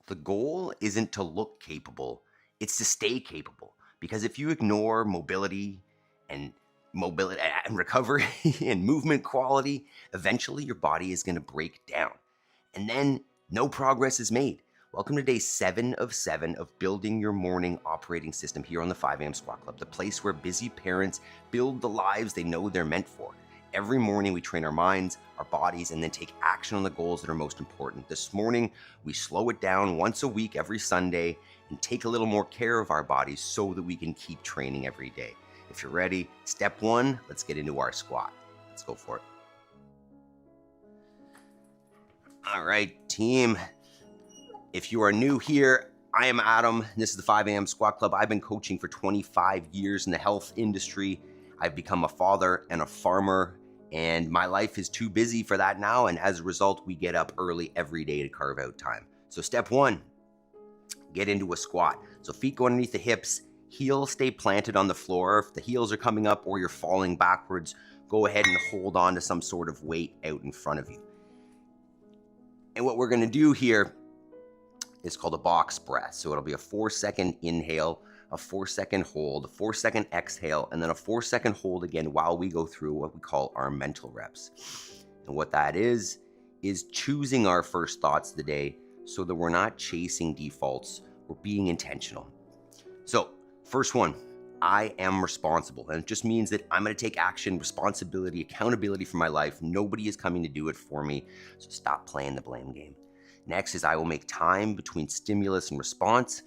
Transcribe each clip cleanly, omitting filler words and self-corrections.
The goal isn't to look capable, it's to stay capable. Because if you ignore and mobility and recovery and movement quality, eventually your body is going to break down. And then no progress is made. Welcome to day 7 of 7 of building your morning operating system here on the 5 a.m. Squat Club, the place where busy parents build the lives they know they're meant for. Every morning we train our minds, our bodies, and then take action on the goals that are most important. This morning, we slow it down once a week every Sunday and take a little more care of our bodies so that we can keep training every day. If you're ready, step 1, let's get into our squat. Let's go for it. All right, team. If you are new here, I am Adam. This is the 5 a.m. Squat Club. I've been coaching for 25 years in the health industry. I've become a father and a farmer, and my life is too busy for that now. And as a result, we get up early every day to carve out time. So step 1, get into a squat. So feet go underneath the hips, heels stay planted on the floor. If the heels are coming up or you're falling backwards, go ahead and hold on to some sort of weight out in front of you. And what we're gonna do here is called a box breath. So it'll be a 4-second inhale, a 4-second hold, a 4-second exhale, and then a 4-second hold again while we go through what we call our mental reps. And what that is choosing our first thoughts of the day so that we're not chasing defaults, we're being intentional. So first one, I am responsible. And it just means that I'm gonna take action, responsibility, accountability for my life. Nobody is coming to do it for me, so stop playing the blame game. Next is I will make time between stimulus and response.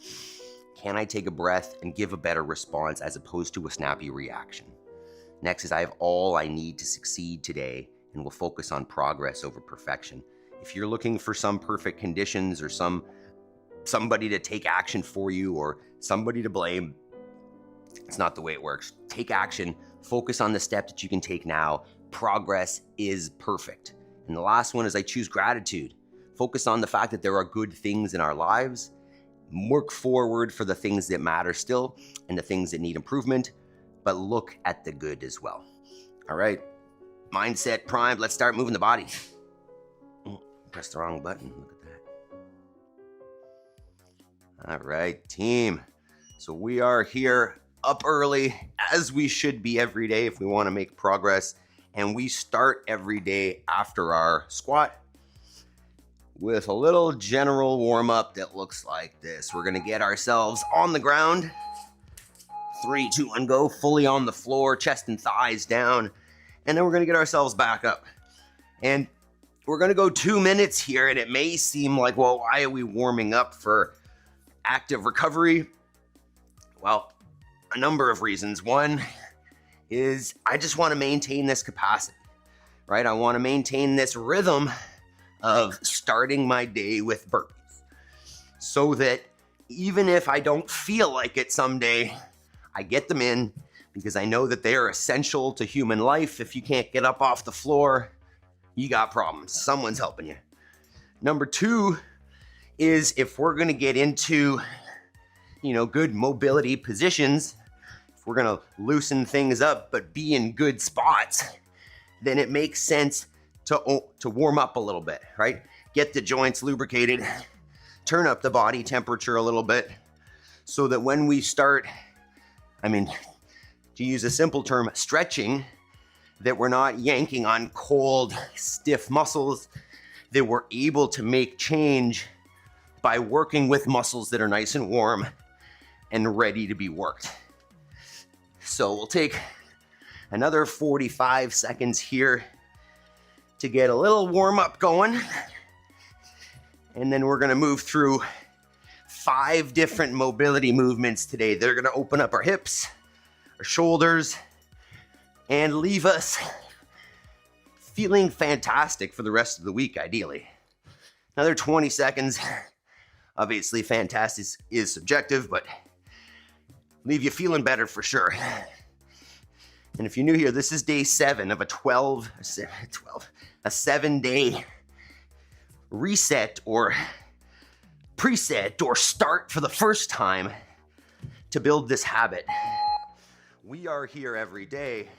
Can I take a breath and give a better response as opposed to a snappy reaction? Next is I have all I need to succeed today, and we'll focus on progress over perfection. If you're looking for some perfect conditions or somebody to take action for you or somebody to blame, it's not the way it works. Take action, focus on the step that you can take now. Progress is perfect. And the last one is I choose gratitude. Focus on the fact that there are good things in our lives. Work forward for the things that matter still and the things that need improvement, but look at the good as well. All right, mindset primed. Let's start moving the body. Press the wrong button. Look at that. All right, team. So we are here up early, as we should be every day if we want to make progress. And we start every day after our squat with a little general warm-up that looks like this. We're gonna get ourselves on the ground. 3, 2, 1, go. Fully on the floor, chest and thighs down. And then we're gonna get ourselves back up. And we're gonna go 2 minutes here, and it may seem like, well, why are we warming up for active recovery? Well, a number of reasons. One is I just wanna maintain this capacity, right? I wanna maintain this rhythm of starting my day with burpees so that even if I don't feel like it someday, I get them in because I know that they are essential to human life. If you can't get up off the floor, you got problems. Someone's helping you. Number 2 is if we're gonna get into, good mobility positions, if we're gonna loosen things up but be in good spots, then it makes sense to warm up a little bit, right? Get the joints lubricated, turn up the body temperature a little bit so that when we start, to use a simple term, stretching, that we're not yanking on cold, stiff muscles, that we're able to make change by working with muscles that are nice and warm and ready to be worked. So we'll take another 45 seconds here to get a little warm up going. And then we're gonna move through 5 different mobility movements today. They're gonna open up our hips, our shoulders, and leave us feeling fantastic for the rest of the week, ideally. Another 20 seconds. Obviously, fantastic is subjective, but leave you feeling better for sure. And if you're new here, this is day 7 of a 7-day reset or preset or start for the first time to build this habit. We are here every day,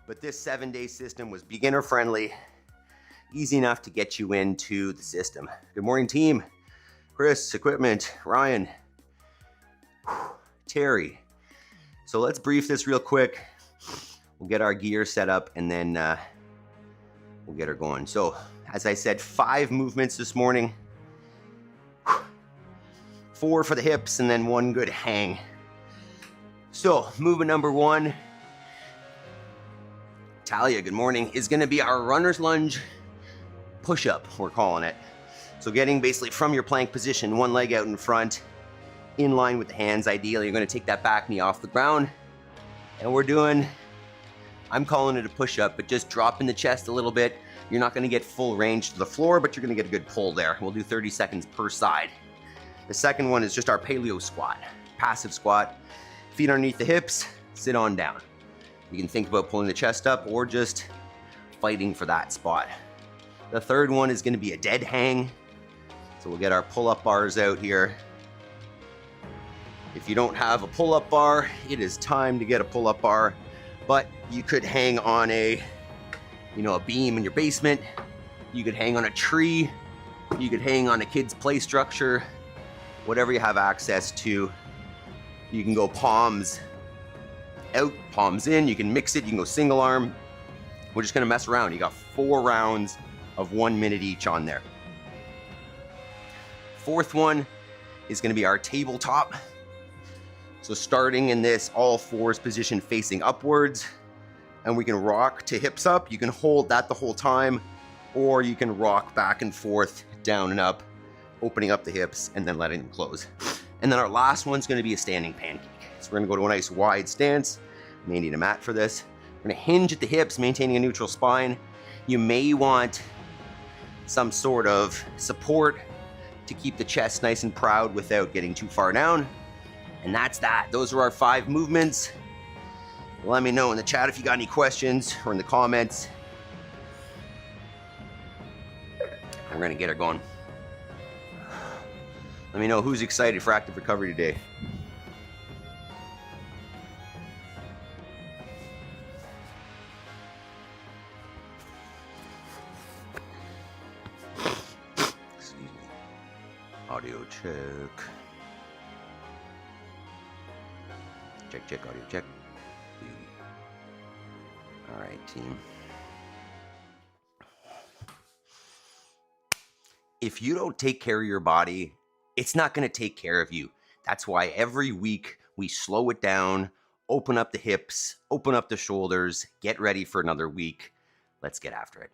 but this 7-day system was beginner friendly, easy enough to get you into the system. Good morning, team. Chris, equipment, Ryan, Terry. So let's brief this real quick. We'll get our gear set up and then we'll get her going. So as I said, 5 movements this morning. 4 for the hips and then 1 good hang. So movement number 1, Talia, good morning, is gonna be our runner's lunge push-up, we're calling it. So getting basically from your plank position, 1 leg out in front, in line with the hands. Ideally, you're gonna take that back knee off the ground. And we're doing, I'm calling it a push-up, but just dropping the chest a little bit. You're not gonna get full range to the floor, but you're gonna get a good pull there. We'll do 30 seconds per side. The second one is just our Paleo Squat, passive squat. Feet underneath the hips, sit on down. You can think about pulling the chest up or just fighting for that spot. The third one is gonna be a dead hang. So we'll get our pull-up bars out here. If you don't have a pull-up bar, it is time to get a pull-up bar, but you could hang on a beam in your basement. You could hang on a tree. You could hang on a kid's play structure, whatever you have access to. You can go palms out, palms in. You can mix it. You can go single arm. We're just gonna mess around. You got 4 rounds of 1 minute each on there. Fourth one is gonna be our tabletop. So starting in this all 4s position facing upwards, and we can rock to hips up. You can hold that the whole time, or you can rock back and forth, down and up, opening up the hips and then letting them close. And then our last one's gonna be a standing pancake. So we're gonna go to a nice wide stance. You may need a mat for this. We're gonna hinge at the hips, maintaining a neutral spine. You may want some sort of support to keep the chest nice and proud without getting too far down. And that's that. Those are our 5 movements. Let me know in the chat if you got any questions or in the comments. We're gonna get her going. Let me know who's excited for active recovery today. Excuse me. Audio check. Check, audio check. All right, team. If you don't take care of your body, it's not going to take care of you. That's why every week we slow it down, open up the hips, open up the shoulders, get ready for another week. Let's get after it.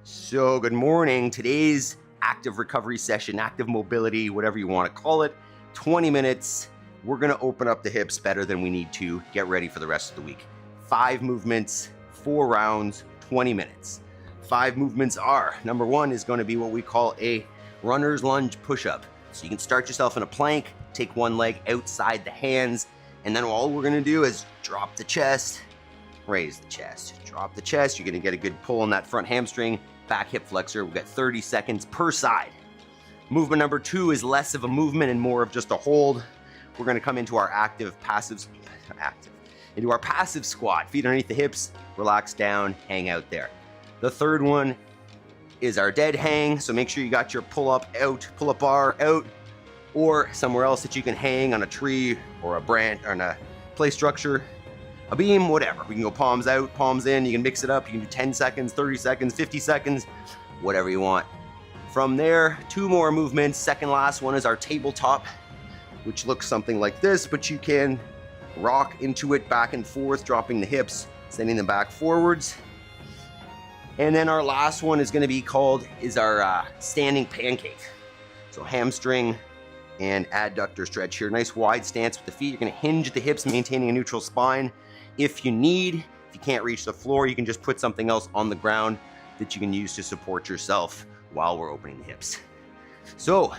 So good morning. Today's active recovery session, active mobility, whatever you want to call it, 20 minutes. We're going to open up the hips better than we need to. Get ready for the rest of the week. 5 movements, 4 rounds, 20 minutes. 5 movements are, number 1 is going to be what we call a runner's lunge push-up. So you can start yourself in a plank, take 1 leg outside the hands, and then all we're going to do is drop the chest, raise the chest, drop the chest. You're going to get a good pull on that front hamstring, back hip flexor. We've got 30 seconds per side. Movement number 2 is less of a movement and more of just a hold. We're going to come into our into our passive squat. Feet underneath the hips, relax down, hang out there. The third one is our dead hang. So make sure you got your pull-up bar out, or somewhere else that you can hang on a tree or a branch or on a play structure, a beam, whatever. We can go palms out, palms in. You can mix it up. You can do 10 seconds, 30 seconds, 50 seconds, whatever you want. From there, 2 more movements. Second last one is our tabletop, which looks something like this, but you can rock into it back and forth, dropping the hips, sending them back forwards. And then our last one is going to be our standing pancake. So hamstring and adductor stretch here. Nice wide stance with the feet. You're going to hinge at the hips, maintaining a neutral spine. If you can't reach the floor, you can just put something else on the ground that you can use to support yourself while we're opening the hips. So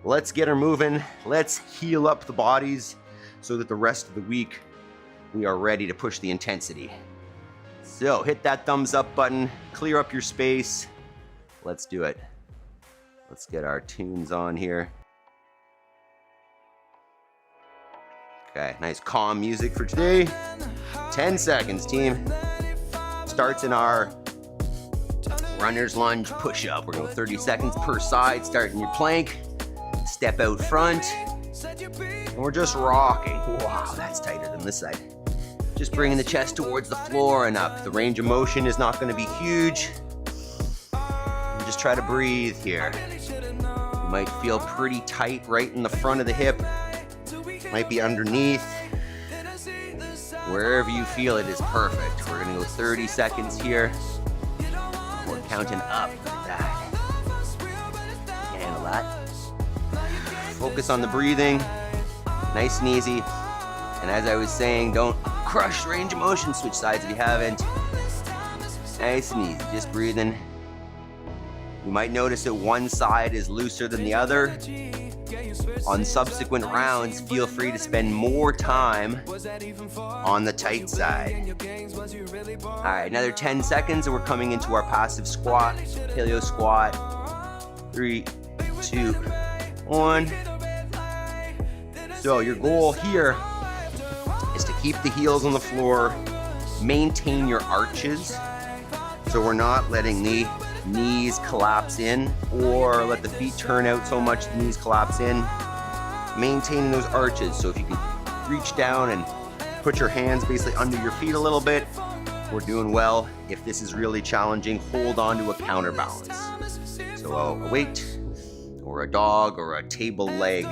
let's get her moving. Let's heal up the bodies so that the rest of the week we are ready to push the intensity. So hit that thumbs up button, clear up your space. Let's do it. Let's get our tunes on here. Okay, nice calm music for today. 10 seconds, team. Starts in our runner's lunge, push up. We're going 30 seconds per side, starting your plank. Step out front. And we're just rocking. Wow, that's tighter than this side. Just bringing the chest towards the floor and up. The range of motion is not going to be huge. And just try to breathe here. You might feel pretty tight right in the front of the hip. Might be underneath. Wherever you feel it is perfect. We're going to go 30 seconds here. We're counting up. Look at that. You handle that. Focus on the breathing. Nice and easy. And as I was saying, don't crush range of motion. Switch sides if you haven't. Nice and easy. Just breathing. You might notice that one side is looser than the other. On subsequent rounds, feel free to spend more time on the tight side. All right, another 10 seconds and we're coming into our passive squat, Paleo Squat. 3, 2, 1. So your goal here is to keep the heels on the floor, maintain your arches. So we're not letting the knees collapse in or let the feet turn out so much the knees collapse in. Maintaining those arches. So if you can reach down and put your hands basically under your feet a little bit, we're doing well. If this is really challenging, hold on to a counterbalance. So a weight or a dog or a table leg,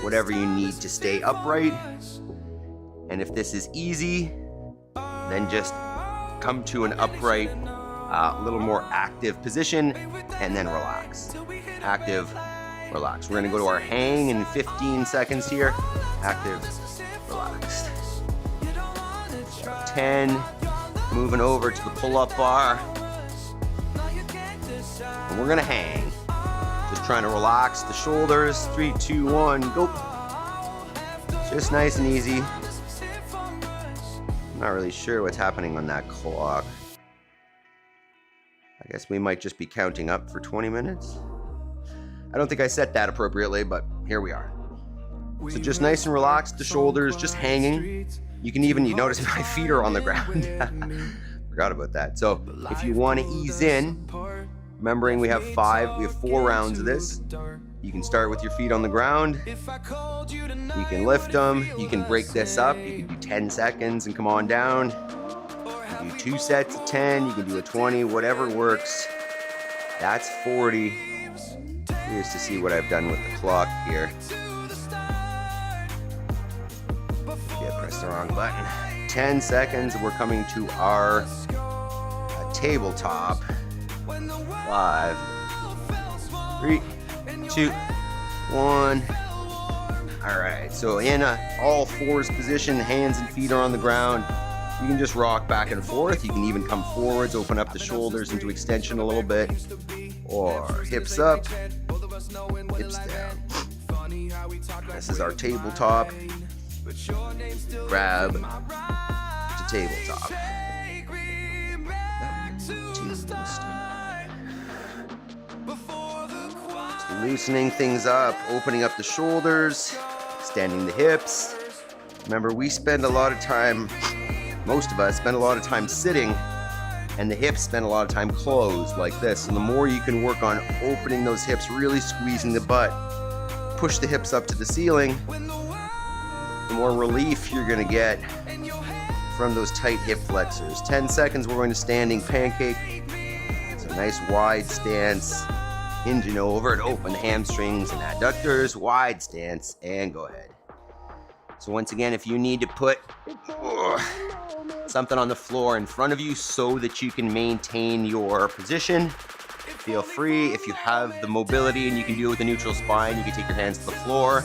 whatever you need to stay upright. And if this is easy, then just come to an upright, little more active position and then relax. Active, relax. We're gonna go to our hang in 15 seconds here. Active, relaxed. 10, moving over to the pull-up bar. And we're gonna hang. Just trying to relax the shoulders. 3, 2, 1, go. Just nice and easy. I'm not really sure what's happening on that clock. I guess we might just be counting up for 20 minutes. I don't think I set that appropriately, but here we are. So just nice and relaxed, the shoulders just hanging. You can even, you notice my feet are on the ground. Forgot about that. So if you want to ease in, remembering we have 4 rounds of this. You can start with your feet on the ground. You can lift them. You can break this up. You can do 10 seconds and come on down. You can do 2 sets of 10. You can do a 20, whatever works. That's 40. Here's to see what I've done with the clock here. Yeah, press the wrong button. 10 seconds. We're coming to our tabletop. 5, 3, 2, 1. All right, so in a all fours position, hands and feet are on the ground. You can just rock back and forth. You can even come forwards, open up the shoulders into extension a little bit, or hips up, hips down. This is our tabletop. Grab to tabletop. Loosening things up, opening up the shoulders, extending the hips. Remember, we spend a lot of time, most of us spend a lot of time sitting, and the hips spend a lot of time closed like this. And the more you can work on opening those hips, really squeezing the butt, push the hips up to the ceiling, the more relief you're gonna get from those tight hip flexors. 10 seconds, we're going to standing pancake. It's a nice wide stance. Hinging over to open the hamstrings and adductors, wide stance, and go ahead. So once again, if you need to put something on the floor in front of you so that you can maintain your position, feel free. If you have the mobility and you can do it with a neutral spine, you can take your hands to the floor,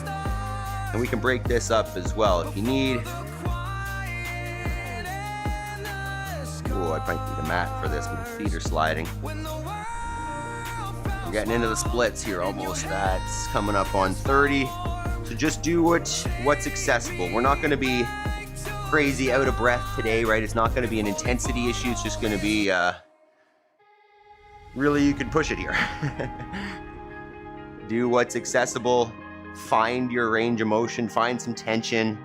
and we can break this up as well if you need. Oh, I might need a mat for this, my feet are sliding. We're getting into the splits here almost. That's coming up on 30. So just do what's accessible. We're not going to be crazy out of breath today, right? It's not going to be an intensity issue. It's just going to be, really, you can push it here. Do what's accessible. Find your range of motion. Find some tension.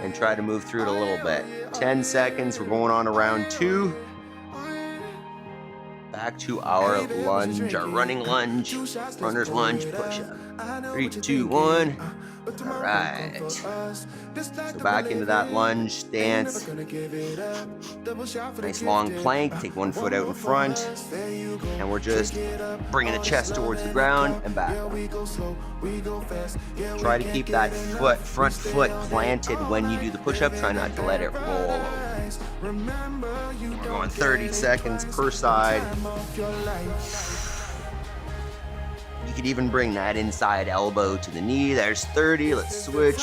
And try to move through it a little bit. 10 seconds. We're going on to round 2. back to our lunge, our running lunge, runner's lunge push-up. 3, 2, 1. All right. So back into that lunge stance. Nice long plank. Take one foot out in front. And we're just bringing the chest towards the ground and back up. Try to keep that front foot planted when you do the push-up. Try not to let it roll over. We're going 30 seconds per side. You could even bring that inside elbow to the knee. There's 30. Let's switch.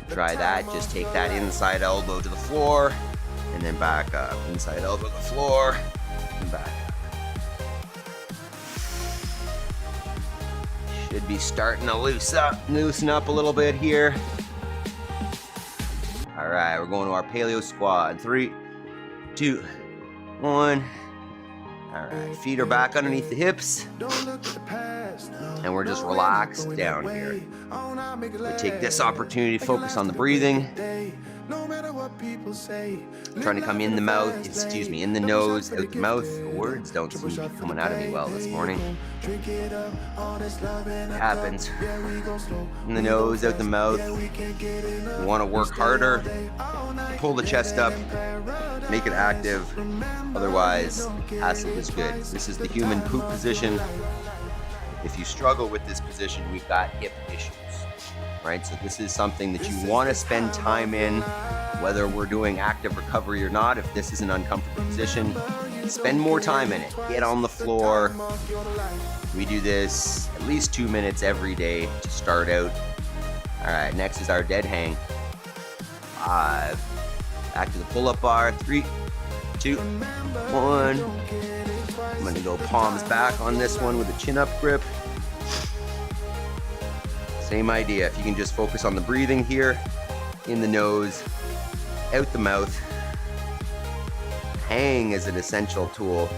Try that. Just take that inside elbow to the floor and then back up. Inside elbow to the floor and back up. Should be starting to loosen up a little bit here. All right, we're going to our Paleo Squat. 3, 2, 1. All right, feet are back underneath the hips. And we're just relaxed down here. We take this opportunity to focus on the breathing. Trying to come in the mouth, in the nose, out the mouth. The words don't seem to be coming out of me well this morning. It happens. In the nose, out the mouth. You want to work harder. Pull the chest up. Make it active. Otherwise, passive is good. This is the human poop position. If you struggle with this position, we've got hip issues, right? So this is something that you want to spend time in, whether we're doing active recovery or not. If this is an uncomfortable position, spend more time in it. Get on the floor. We do this at least 2 minutes every day to start out. All right, next is our dead hang. 5. Back to the pull-up bar. 3, 2, 1. I'm gonna go palms back on this one with a chin-up grip. Same idea. If you can just focus on the breathing here, in the nose, out the mouth. Hang is an essential tool.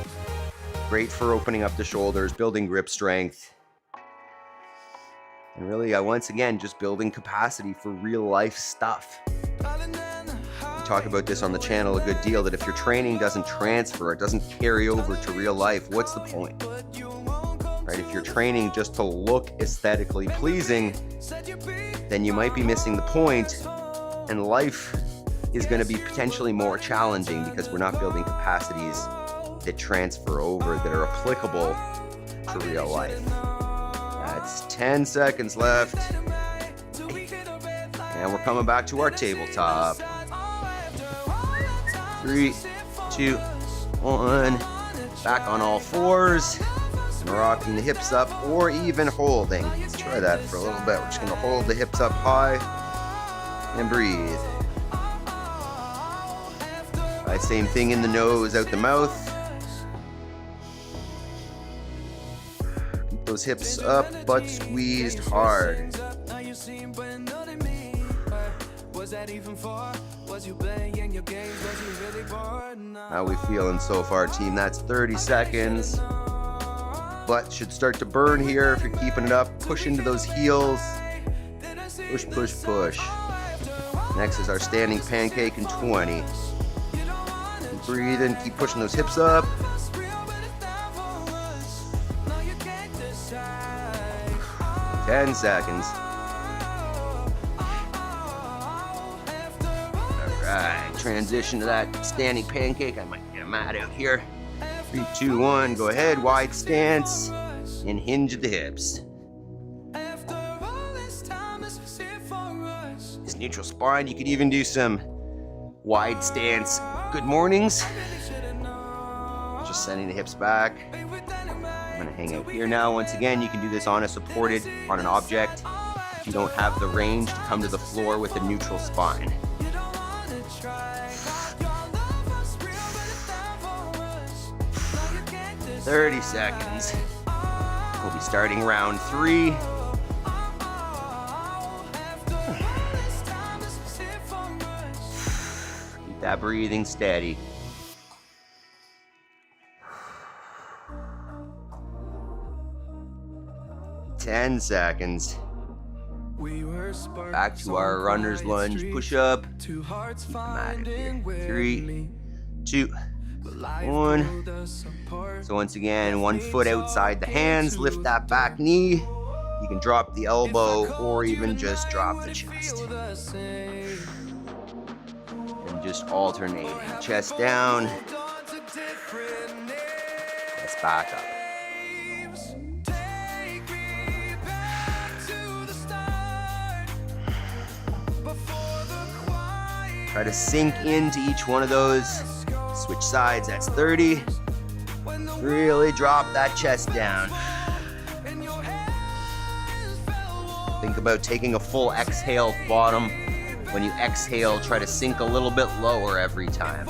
Great for opening up the shoulders, building grip strength. And really, once again, just building capacity for real life stuff. We talk about this on the channel a good deal, that if your training doesn't transfer, it doesn't carry over to real life, what's the point? Right? If you're training just to look aesthetically pleasing, then you might be missing the point, and life is going to be potentially more challenging because we're not building capacities that transfer over, that are applicable to real life. That's 10 seconds left. And we're coming back to our tabletop. 3, 2, 1. Back on all fours. And rocking the hips up or even holding. Let's try that for a little bit. We're just going to hold the hips up high and breathe. Right, same thing in the nose, out the mouth. Keep those hips up, butt squeezed hard. How we feeling so far, team? That's 30 seconds. Butt should start to burn here if you're keeping it up. Push into those heels. Push, push, push. Next is our standing pancake in 20. Keep breathing, keep pushing those hips up. 10 seconds. Alright, transition to that standing pancake. I might get a mat out here. 3, 2, 1, go ahead, wide stance, and hinge at the hips. This neutral spine, you could even do some wide stance good mornings. Just sending the hips back. I'm gonna hang out here now. Once again, you can do this on an object. If you don't have the range to come to the floor with a neutral spine. 30 seconds. We'll be starting round 3. Keep that breathing steady. Ten seconds. Back to our runner's lunge push-up. Keep them at it here. 3, 2, 1. So once again, one foot outside the hands, lift that back knee. You can drop the elbow or even just drop the chest. And just alternate. Chest down. Let's back up. Try to sink into each one of those. Switch sides, that's 30. Really drop that chest down. Think about taking a full exhale at the bottom. When you exhale, try to sink a little bit lower every time.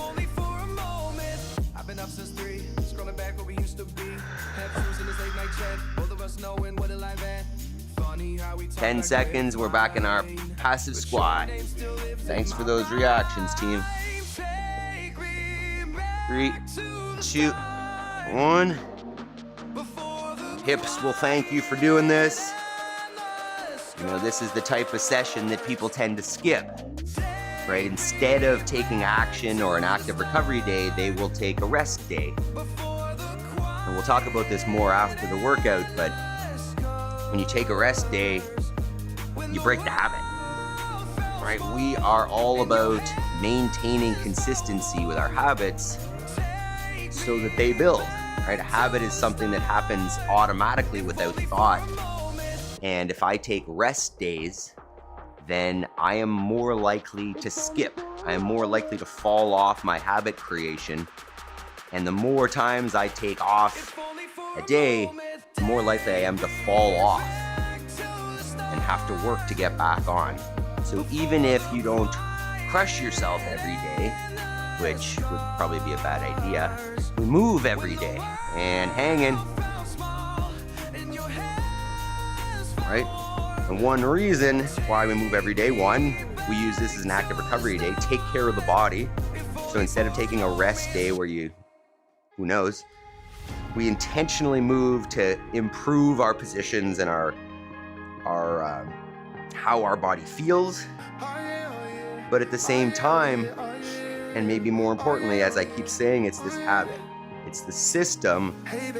10 seconds, we're back in our passive squat. Thanks for those reactions, team. 3, 2, 1. Hips will thank you for doing this. You know, this is the type of session that people tend to skip, right? Instead of taking action or an active recovery day, they will take a rest day. And we'll talk about this more after the workout, but when you take a rest day, you break the habit, right? We are all about maintaining consistency with our habits so that they build, right? A habit is something that happens automatically without thought. And if I take rest days, then I am more likely to skip. I am more likely to fall off my habit creation. And the more times I take off a day, the more likely I am to fall off and have to work to get back on. So even if you don't crush yourself every day, which would probably be a bad idea, we move every day and hanging, right? And one reason why we move every day, one, we use this as an active recovery day, take care of the body. So instead of taking a rest day where you, who knows, we intentionally move to improve our positions and our how our body feels. But at the same time, and maybe more importantly, as I keep saying, it's this habit. It's the system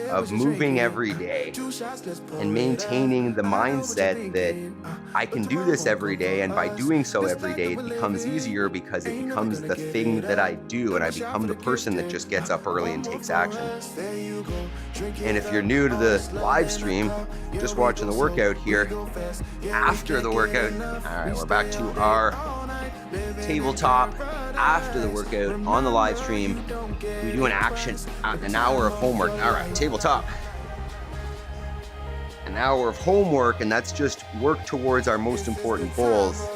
of moving every day and maintaining the mindset that I can do this every day, and by doing so every day, it becomes easier because it becomes the thing that I do, and I become the person that just gets up early and takes action. And if you're new to the live stream, just watching the workout here, after the workout, all right, we're back to our tabletop. After the workout on the live stream, we do an action, an hour of homework. All right, tabletop. An hour of homework, and that's just work towards our most important goals.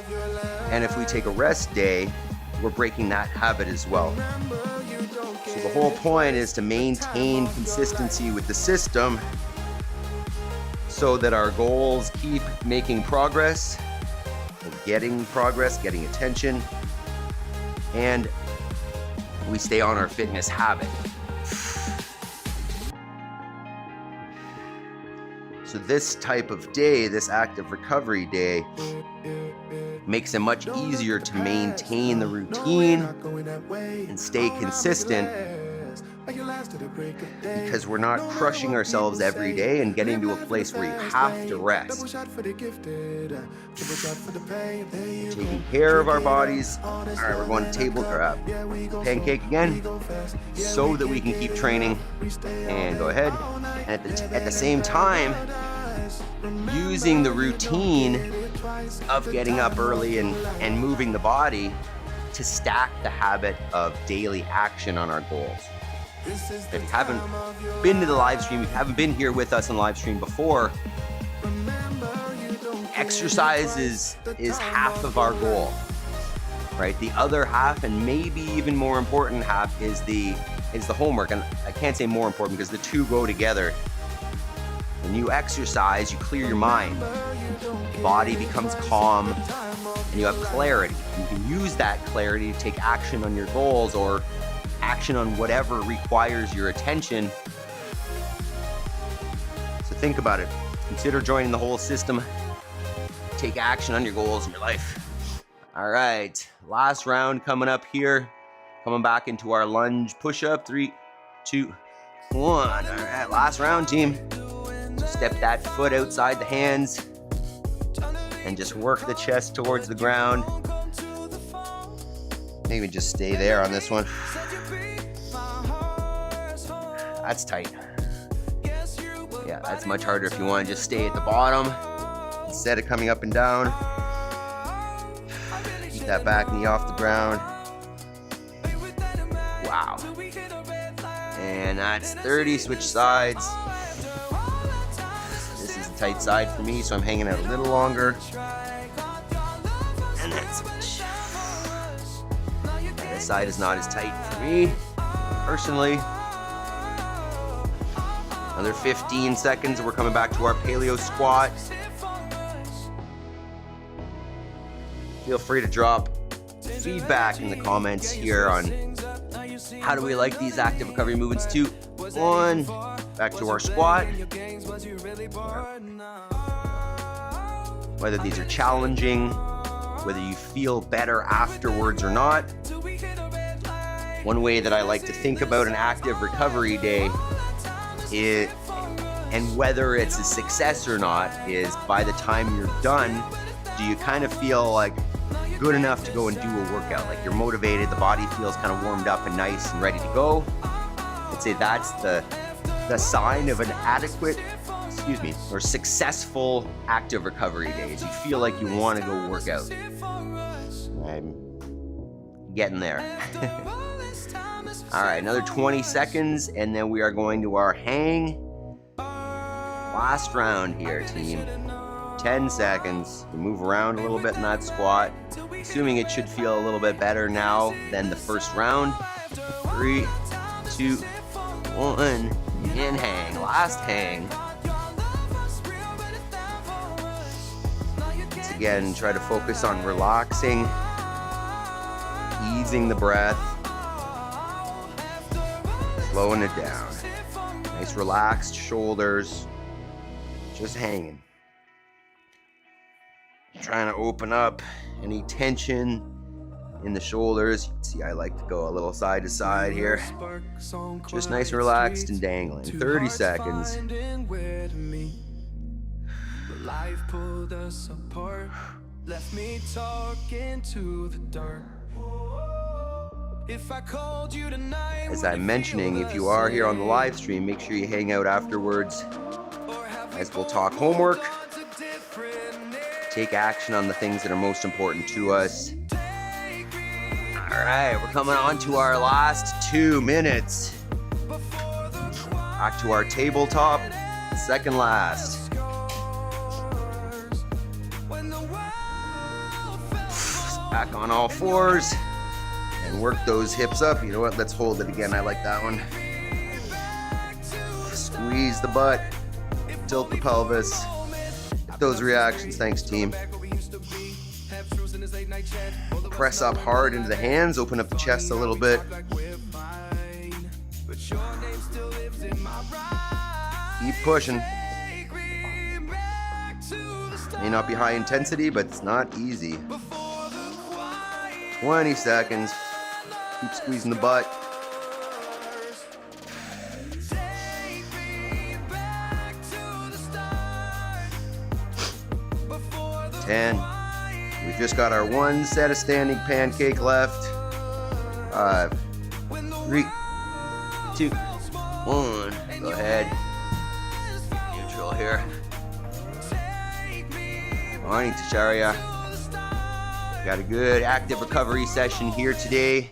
And if we take a rest day, we're breaking that habit as well. So the whole point is to maintain consistency with the system so that our goals keep making progress, getting attention, and we stay on our fitness habit. So this type of day, this active recovery day, makes it much easier to maintain the routine and stay consistent because we're not crushing ourselves every day and getting to a place where you have to rest. Taking care of our bodies. All right, we're going to tabletop. Pancake again so that we can keep training. And go ahead. And at the same time, using the routine of getting up early and moving the body to stack the habit of daily action on our goals. If you haven't been to the live stream, if you haven't been here with us on live stream before, exercise is half of our goal, right? The other half, and maybe even more important half, is the homework. And I can't say more important because the two go together. When you exercise, you clear your mind. The body becomes calm, and you have clarity. You can use that clarity to take action on your goals or action on whatever requires your attention. So think about it. Consider joining the whole system. take action on your goals in your life. All right, last round coming up here. Coming back into our lunge push-up. 3, 2, 1. All right, last round, team. So step that foot outside the hands and just work the chest towards the ground. Maybe just stay there on this one. That's tight. Yeah, that's much harder if you want to just stay at the bottom instead of coming up and down. Keep that back knee off the ground. Wow. And that's 30, switch sides. This is a tight side for me, so I'm hanging out a little longer. And then switch. This side is not as tight for me, personally. Another 15 seconds, and we're coming back to our Paleo Squat. Feel free to drop feedback in the comments here on how do we like these active recovery movements. 2, 1, back to our squat. Whether these are challenging, whether you feel better afterwards or not. One way that I like to think about an active recovery day is, and whether it's a success or not, is by the time you're done, do you kind of feel like good enough to go and do a workout? Like you're motivated, the body feels kind of warmed up and nice and ready to go. I'd say that's the sign of an adequate, or successful active recovery day, is you feel like you want to go work out. I'm getting there. All right, another 20 seconds, and then we are going to our hang. Last round here, team. 10 seconds. You move around a little bit in that squat. Assuming it should feel a little bit better now than the first round. 3, 2, 1, and hang. Last hang. Once again, try to focus on relaxing, easing the breath, slowing it down. Nice relaxed shoulders, just hanging. Trying to open up any tension in the shoulders. You can see I like to go a little side to side here. Just nice and relaxed and dangling. 30 seconds. Life pulled us apart, left me talking to the dark. If I called you tonight, as I'm mentioning, if you are here on the live stream, make sure you hang out afterwards, as we'll talk homework, take action on the things that are most important to us. All right, we're coming on to our last 2 minutes. Back to our tabletop, second last. Back on all fours and work those hips up. You know what? Let's hold it again. I like that one. Squeeze the butt, tilt the pelvis. Get those reactions. Thanks, team. Press up hard into the hands. Open up the chest a little bit. Keep pushing. May not be high intensity, but it's not easy. 20 seconds. Keep squeezing the butt. 10. We've just got our 1 set of standing pancake left. 5, 3, 2, 1. Go ahead. Neutral here. Morning, Tasharia. Got a good active recovery session here today.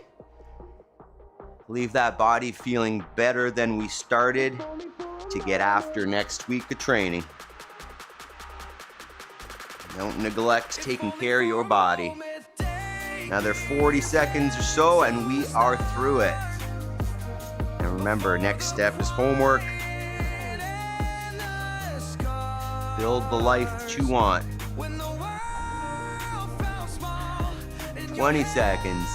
Leave that body feeling better than we started to get after next week of training. Don't neglect taking care of your body. Another 40 seconds or so and we are through it. And remember, next step is homework. Build the life that you want. 20 seconds.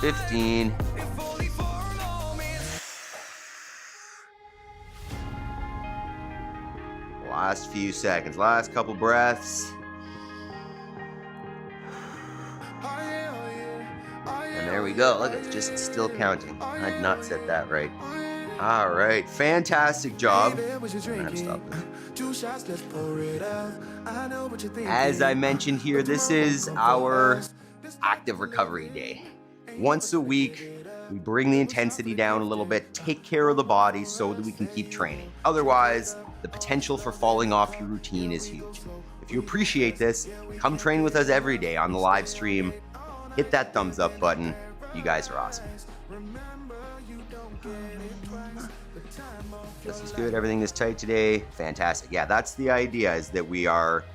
15. few seconds. Last couple breaths. And there we go. Look, it's just still counting. I did not set that right. All right, fantastic job. I'm gonna have to stop this. As I mentioned here, this is our active recovery day. Once a week, we bring the intensity down a little bit, take care of the body so that we can keep training. Otherwise, the potential for falling off your routine is huge. If you appreciate this, come train with us every day on the live stream. Hit that thumbs up button. You guys are awesome. This is good. Everything is tight today. Fantastic. Yeah, that's the idea, is that we are,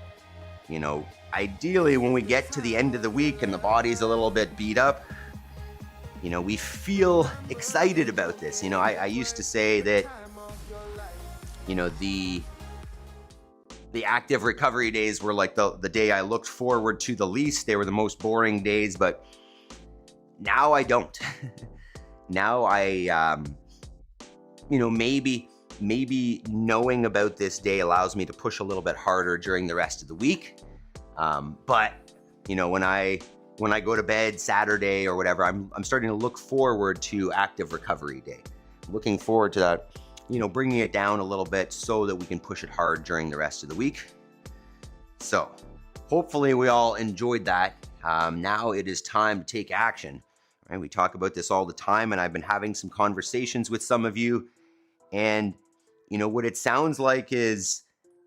ideally when we get to the end of the week and the body's a little bit beat up, we feel excited about this. I used to say that, the active recovery days were like the day I looked forward to the least. They were the most boring days, but now I don't. Now I, maybe knowing about this day allows me to push a little bit harder during the rest of the week. But when I go to bed Saturday or whatever, I'm starting to look forward to active recovery day. I'm looking forward to that, bringing it down a little bit so that we can push it hard during the rest of the week. So hopefully we all enjoyed that. Now it is time to take action. Right? We talk about this all the time, and I've been having some conversations with some of you. And what it sounds like is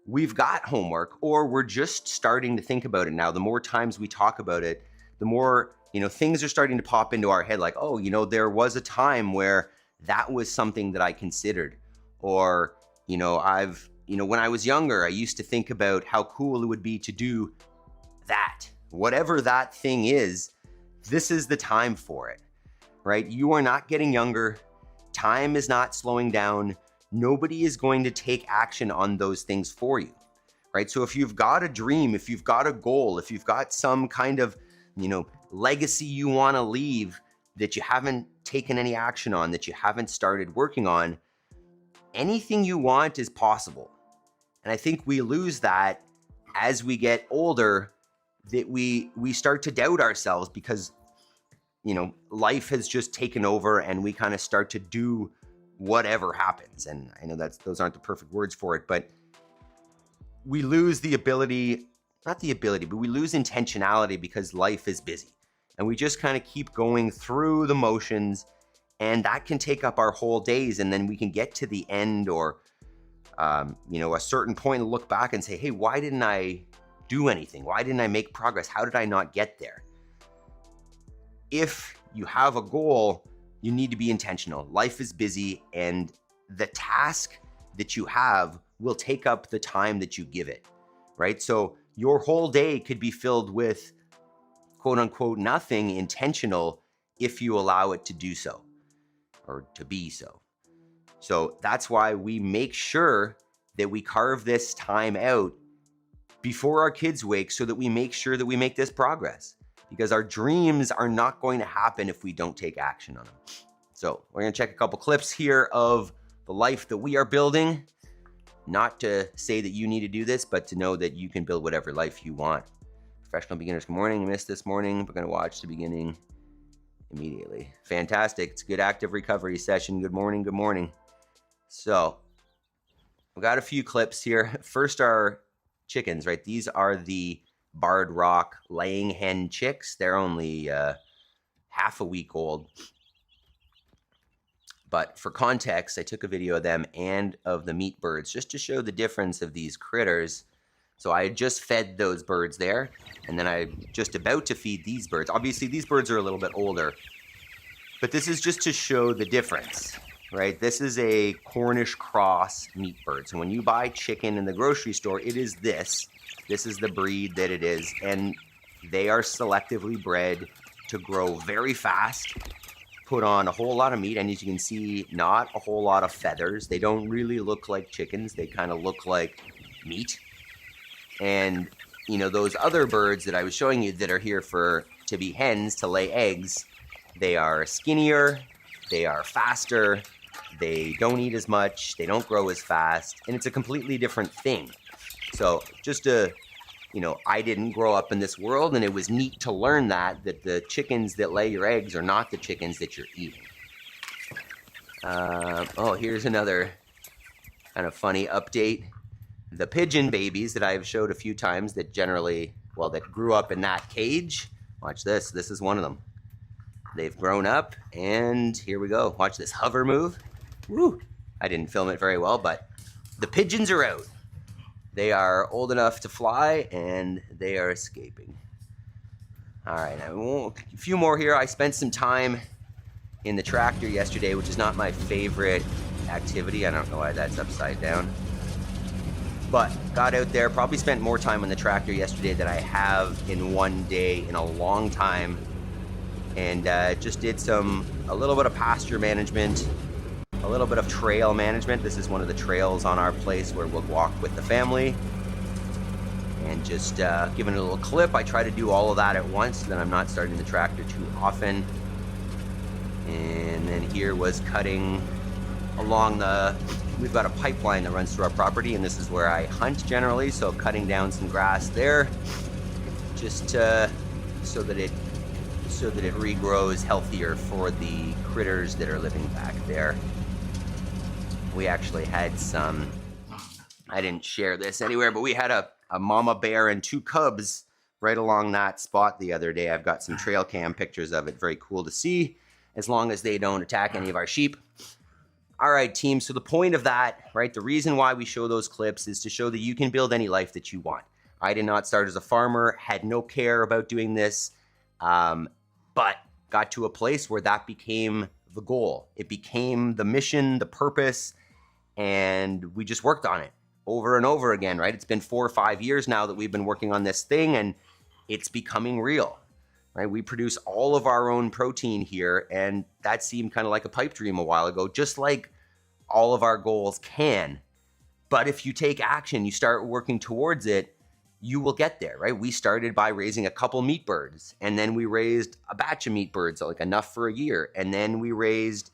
we've got homework, or we're just starting to think about it now. The more times we talk about it, the more, things are starting to pop into our head, like, oh, there was a time where that was something that I considered. Or, when I was younger, I used to think about how cool it would be to do that. Whatever that thing is, this is the time for it, right? You are not getting younger. Time is not slowing down. Nobody is going to take action on those things for you, right? So if you've got a dream, if you've got a goal, if you've got some kind of, legacy you want to leave that you haven't taken any action on, that you haven't started working on, anything you want is possible. And I think we lose that as we get older, that we start to doubt ourselves because, life has just taken over and we kind of start to do whatever happens. And I know those aren't the perfect words for it, but we lose the ability, not the ability, but we lose intentionality because life is busy. And we just kind of keep going through the motions, and that can take up our whole days. And then we can get to the end or, a certain point and look back and say, hey, why didn't I do anything? Why didn't I make progress? How did I not get there? If you have a goal, you need to be intentional. Life is busy, and the task that you have will take up the time that you give it, right? So your whole day could be filled with quote unquote nothing intentional if you allow it to do so or to be so. So that's why we make sure that we carve this time out before our kids wake so that we make sure that we make this progress, because our dreams are not going to happen if we don't take action on them. So we're going to check a couple clips here of the life that we are building. Not to say that you need to do this, but to know that you can build whatever life you want. Professional beginners, good morning. You missed this morning. We're going to watch the beginning immediately. Fantastic. It's a good active recovery session. Good morning. Good morning. So we've got a few clips here. First are chickens, right? These are the Barred Rock laying hen chicks. They're only half a week old. But for context, I took a video of them and of the meat birds just to show the difference of these critters. So I had just fed those birds there, and then I'm just about to feed these birds. Obviously, these birds are a little bit older, but this is just to show the difference, right? This is a Cornish cross meat bird. So when you buy chicken in the grocery store, it is this. This is the breed that it is, and they are selectively bred to grow very fast, put on a whole lot of meat, and as you can see, not a whole lot of feathers. They don't really look like chickens. They kind of look like meat. And, those other birds that I was showing you that are here to be hens, to lay eggs, they are skinnier, they are faster, they don't eat as much, they don't grow as fast, and it's a completely different thing. So just to, I didn't grow up in this world, and it was neat to learn that the chickens that lay your eggs are not the chickens that you're eating. Oh, here's another kind of funny update. The pigeon babies that I've showed a few times that generally, well, that grew up in that cage. Watch this. This is one of them. They've grown up, and here we go. Watch this hover move. Woo! I didn't film it very well, but the pigeons are out. They are old enough to fly, and they are escaping. All right, a few more here. I spent some time in the tractor yesterday, which is not my favorite activity. I don't know why that's upside down. But got out there, probably spent more time on the tractor yesterday than I have in one day in a long time. And just did a little bit of pasture management, a little bit of trail management. This is one of the trails on our place where we'll walk with the family. And just giving it a little clip. I try to do all of that at once so that I'm not starting the tractor too often. And then here was cutting along we've got a pipeline that runs through our property, and this is where I hunt generally, so cutting down some grass there, just so that it regrows healthier for the critters that are living back there. We actually had I didn't share this anywhere, but we had a mama bear and 2 cubs right along that spot the other day. I've got some trail cam pictures of it. Very cool to see, as long as they don't attack any of our sheep. All right, team, so the point of that, right, the reason why we show those clips is to show that you can build any life that you want. I did not start as a farmer, had no care about doing this, but got to a place where that became the goal. It became the mission, the purpose, and we just worked on it over and over again, right? It's been 4 or 5 years now that we've been working on this thing, and it's becoming real, right? We produce all of our own protein here, and that seemed kind of like a pipe dream a while ago, just like all of our goals can. But if you take action, you start working towards it, you will get there, right? We started by raising a couple meat birds, and then we raised a batch of meat birds, like enough for a year. And then we raised,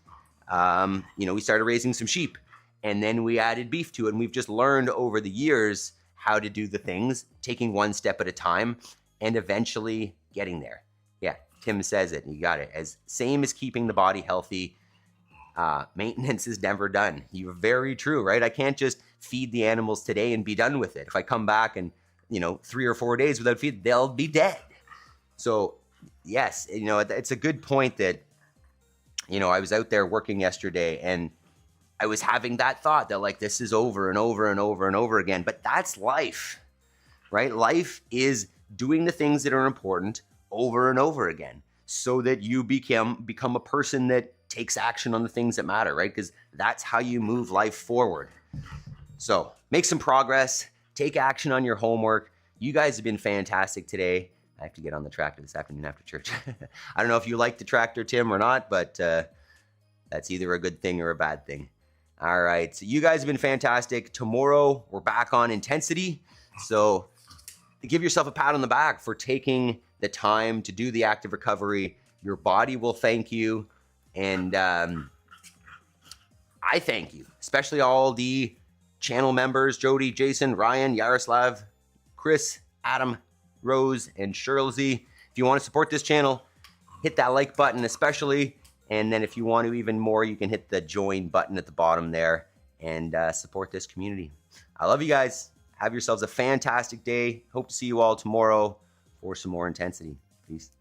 we started raising some sheep, and then we added beef to it. And we've just learned over the years how to do the things, taking one step at a time, and eventually getting there. Yeah, Tim says it, you got it. Same as keeping the body healthy, maintenance is never done. You're very true, right? I can't just feed the animals today and be done with it. If I come back and 3 or 4 days without feed, they'll be dead. So yes, it's a good point that, I was out there working yesterday and I was having that thought that like, this is over and over and over and over again, but that's life, right? Life is doing the things that are important over and over again so that you become a person that takes action on the things that matter, right? Because that's how you move life forward. So make some progress, take action on your homework. You guys have been fantastic today. I have to get on the tractor this afternoon after church. I don't know if you like the tractor, Tim, or not, but that's either a good thing or a bad thing. All right, so you guys have been fantastic. Tomorrow, we're back on intensity. So give yourself a pat on the back for taking the time to do the active recovery. Your body will thank you. And I thank you, especially all the channel members, Jody, Jason, Ryan, Yaroslav, Chris, Adam, Rose, and Shirley. If you want to support this channel, hit that like button especially. And then if you want to even more, you can hit the join button at the bottom there and support this community. I love you guys. Have yourselves a fantastic day. Hope to see you all tomorrow for some more intensity. Peace.